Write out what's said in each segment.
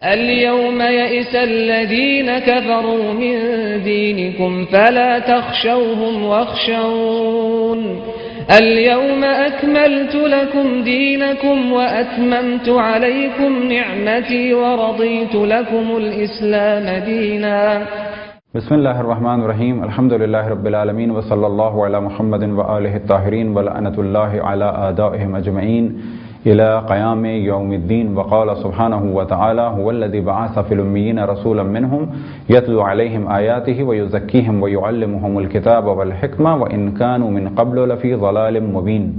اليوم يئس الذين كفروا من دينكم فلا تخشوهم واخشون اليوم أكملت لكم دينكم وأتممت عليكم نعمتي ورضيت لكم الإسلام دينا. بسم اللہ الرحمن الرحیم. الحمد للہ رب العالمین وصلی اللہ علی محمد وآلہ الطاہرین ولعنۃ اللہ علی اعدائہم اجمعین الى قیام یوم الدین. وقال سبحانہ وتعالی هو الذی بعث فی الامیین رسولا منہم یتلو علیہم آیاتہ ویزکیہم ویعلمہم الکتاب والحکمہ وان کانوا من قبل لفی ضلال مبین.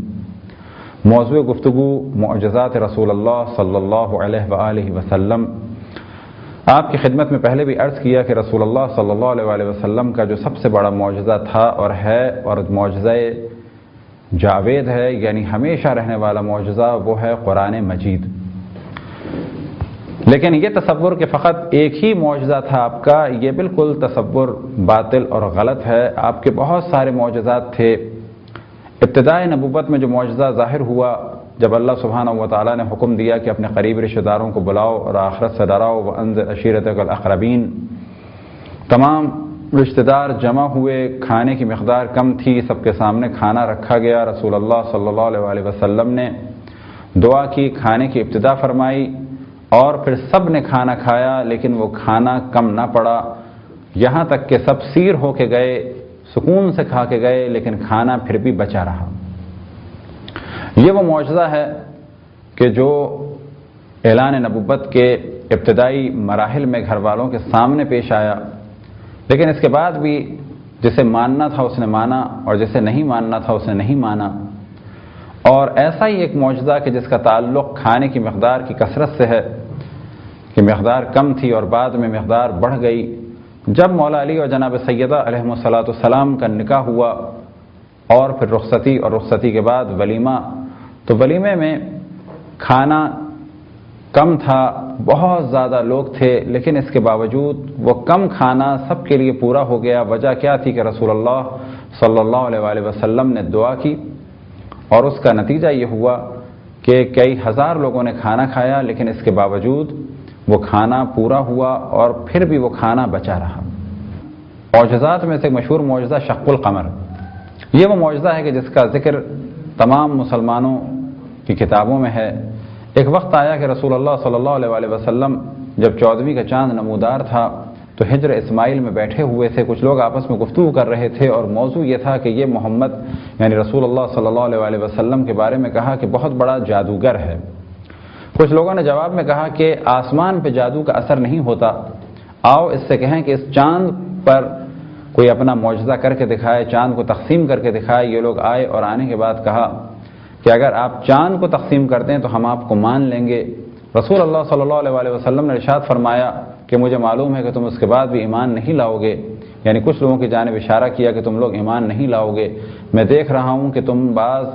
موضوع گفتگو معجزات رسول اللہ صلی اللہ علیہ وآلہ وسلم. آپ کی خدمت میں پہلے بھی عرض کیا کہ رسول اللہ صلی اللہ علیہ وسلم کا جو سب سے بڑا معجزہ تھا اور ہے اور معجزہ جاوید ہے، یعنی ہمیشہ رہنے والا معجزہ، وہ ہے قرآن مجید. لیکن یہ تصور کہ فقط ایک ہی معجزہ تھا آپ کا، یہ بالکل تصور باطل اور غلط ہے. آپ کے بہت سارے معجزات تھے. ابتدائے نبوت میں جو معجزہ ظاہر ہوا جب اللہ سبحانہ و تعالیٰ نے حکم دیا کہ اپنے قریب رشتہ داروں کو بلاؤ اور آخرت سے ڈراؤ، وانذر عشیرتک الاقربین، تمام رشتہ دار جمع ہوئے، کھانے کی مقدار کم تھی، سب کے سامنے کھانا رکھا گیا. رسول اللہ صلی اللہ علیہ وسلم نے دعا کی، کھانے کی ابتدا فرمائی اور پھر سب نے کھانا کھایا، لیکن وہ کھانا کم نہ پڑا، یہاں تک کہ سب سیر ہو کے گئے، سکون سے کھا کے گئے، لیکن کھانا پھر بھی بچا رہا. یہ وہ معجزہ ہے کہ جو اعلان نبوت کے ابتدائی مراحل میں گھر والوں کے سامنے پیش آیا، لیکن اس کے بعد بھی جسے ماننا تھا اس نے مانا اور جسے نہیں ماننا تھا اس نے نہیں مانا. اور ایسا ہی ایک معجزہ کہ جس کا تعلق کھانے کی مقدار کی کثرت سے ہے کہ مقدار کم تھی اور بعد میں مقدار بڑھ گئی. جب مولا علی اور جناب سیدہ علیہم السلام کا نکاح ہوا اور پھر رخصتی اور رخصتی کے بعد ولیمہ، تو ولیمے میں کھانا کم تھا، بہت زیادہ لوگ تھے، لیکن اس کے باوجود وہ کم کھانا سب کے لیے پورا ہو گیا. وجہ کیا تھی کہ رسول اللہ صلی اللہ علیہ وسلم نے دعا کی اور اس کا نتیجہ یہ ہوا کہ کئی ہزار لوگوں نے کھانا کھایا، لیکن اس کے باوجود وہ کھانا پورا ہوا اور پھر بھی وہ کھانا بچا رہا. معجزات میں سے مشہور معجزہ شق القمر. یہ وہ معجزہ ہے کہ جس کا ذکر تمام مسلمانوں کی کتابوں میں ہے. ایک وقت آیا کہ رسول اللہ صلی اللہ علیہ وسلم جب 14ویں کا چاند نمودار تھا تو حجر اسماعیل میں بیٹھے ہوئے تھے. کچھ لوگ آپس میں گفتگو کر رہے تھے اور موضوع یہ تھا کہ یہ محمد یعنی رسول اللہ صلی اللہ علیہ وسلم کے بارے میں کہا کہ بہت بڑا جادوگر ہے. کچھ لوگوں نے جواب میں کہا کہ آسمان پہ جادو کا اثر نہیں ہوتا، آؤ اس سے کہیں کہ اس چاند پر کوئی اپنا معجزہ کر کے دکھائے، چاند کو تقسیم کر کے دکھائے. یہ لوگ آئے اور آنے کے بعد کہا کہ اگر آپ چاند کو تقسیم کرتے ہیں تو ہم آپ کو مان لیں گے. رسول اللہ صلی اللہ علیہ وسلم نے ارشاد فرمایا کہ مجھے معلوم ہے کہ تم اس کے بعد بھی ایمان نہیں لاؤ گے. یعنی کچھ لوگوں کی جانب اشارہ کیا کہ تم لوگ ایمان نہیں لاؤ گے. میں دیکھ رہا ہوں کہ تم بعض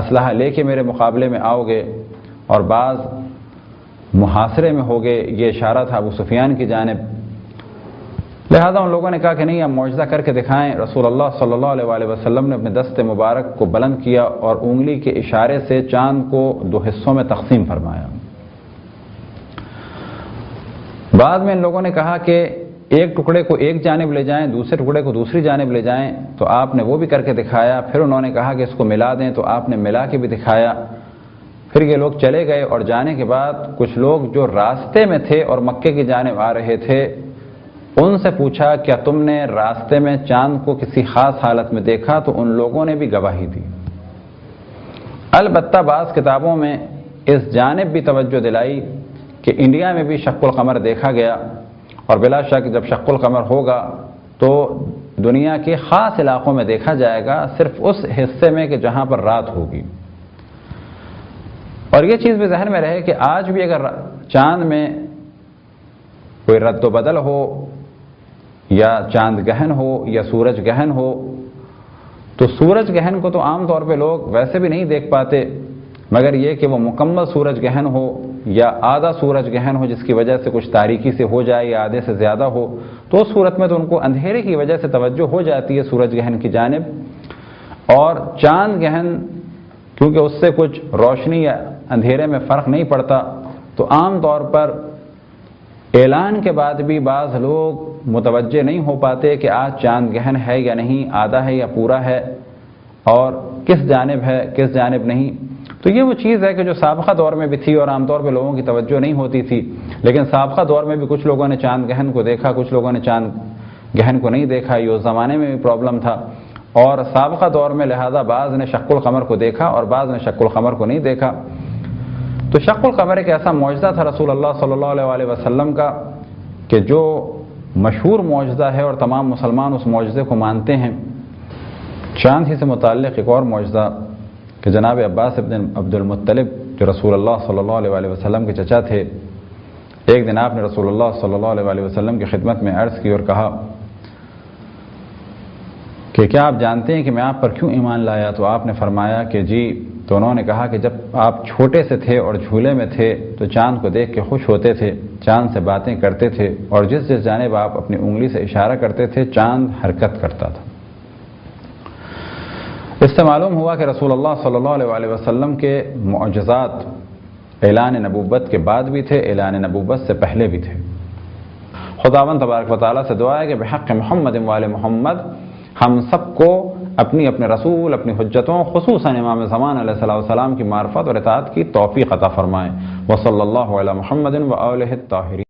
اسلحہ لے کے میرے مقابلے میں آؤ گے اور بعض محاصرے میں ہوگے. یہ اشارہ تھا ابو سفیان کی جانب. لہذا ان لوگوں نے کہا کہ نہیں، آپ معجزہ کر کے دکھائیں. رسول اللہ صلی اللہ علیہ وسلم نے اپنے دست مبارک کو بلند کیا اور انگلی کے اشارے سے چاند کو 2 حصوں میں تقسیم فرمایا. بعد میں ان لوگوں نے کہا کہ ایک ٹکڑے کو ایک جانب لے جائیں، دوسرے ٹکڑے کو دوسری جانب لے جائیں، تو آپ نے وہ بھی کر کے دکھایا. پھر انہوں نے کہا کہ اس کو ملا دیں، تو آپ نے ملا کے بھی دکھایا. پھر یہ لوگ چلے گئے اور جانے کے بعد کچھ لوگ جو راستے میں تھے اور مکے کی جانب آ رہے تھے ان سے پوچھا کیا تم نے راستے میں چاند کو کسی خاص حالت میں دیکھا؟ تو ان لوگوں نے بھی گواہی دی. البتہ بعض کتابوں میں اس جانب بھی توجہ دلائی کہ انڈیا میں بھی شق القمر دیکھا گیا، اور بلا شک جب شق القمر ہوگا تو دنیا کے خاص علاقوں میں دیکھا جائے گا، صرف اس حصے میں کہ جہاں پر رات ہوگی. اور یہ چیز بھی ذہن میں رہے کہ آج بھی اگر چاند میں کوئی رد و بدل ہو یا چاند گہن ہو یا سورج گہن ہو، تو سورج گہن کو تو عام طور پہ لوگ ویسے بھی نہیں دیکھ پاتے، مگر یہ کہ وہ مکمل سورج گہن ہو یا آدھا سورج گہن ہو جس کی وجہ سے کچھ تاریکی سے ہو جائے یا آدھے سے زیادہ ہو، تو اس صورت میں تو ان کو اندھیرے کی وجہ سے توجہ ہو جاتی ہے سورج گہن کی جانب. اور چاند گہن کیونکہ اس سے کچھ روشنی یا اندھیرے میں فرق نہیں پڑتا، تو عام طور پر اعلان کے بعد بھی بعض لوگ متوجہ نہیں ہو پاتے کہ آج چاند گہن ہے یا نہیں، آدھا ہے یا پورا ہے، اور کس جانب ہے کس جانب نہیں۔ تو یہ وہ چیز ہے کہ جو سابقہ دور میں بھی تھی اور عام طور پہ لوگوں کی توجہ نہیں ہوتی تھی، لیکن سابقہ دور میں بھی کچھ لوگوں نے چاند گہن کو دیکھا، کچھ لوگوں نے چاند گہن کو نہیں دیکھا، یہ اس زمانے میں بھی پرابلم تھا، اور سابقہ دور میں لہذا بعض نے شق القمر کو دیکھا اور بعض نے شق القمر کو نہیں دیکھا۔ تو شق القمر ایک ایسا معجزہ تھا رسول اللہ صلی اللہ علیہ وسلم کا کہ جو مشہور معجزہ ہے اور تمام مسلمان اس معجزے کو مانتے ہیں۔ چاند ہی سے متعلق ایک اور معجزہ کہ جناب عباس ابن عبد المطلب جو رسول اللہ صلی اللہ علیہ وسلم کے چچا تھے، ایک دن آپ نے رسول اللہ صلی اللہ علیہ وسلم کی خدمت میں عرض کی اور کہا کہ کیا آپ جانتے ہیں کہ میں آپ پر کیوں ایمان لایا؟ تو آپ نے فرمایا کہ جی۔ تو انہوں نے کہا کہ جب آپ چھوٹے سے تھے اور جھولے میں تھے تو چاند کو دیکھ کے خوش ہوتے تھے، چاند سے باتیں کرتے تھے، اور جس جانب آپ اپنی انگلی سے اشارہ کرتے تھے چاند حرکت کرتا تھا۔ اس سے معلوم ہوا کہ رسول اللہ صلی اللہ علیہ وسلم کے معجزات اعلان نبوت کے بعد بھی تھے، اعلان نبوت سے پہلے بھی تھے۔ خداوند تبارک و تعالیٰ سے دعا ہے کہ بحق محمد وآل محمد ہم سب کو اپنی اپنے رسول، اپنی حجتوں، خصوصاً امام زمان علیہ السلام کی معرفت اور اطاعت کی توفیق عطا فرمائے۔ وصلی اللہ علی محمد وآلہ الطاہرین۔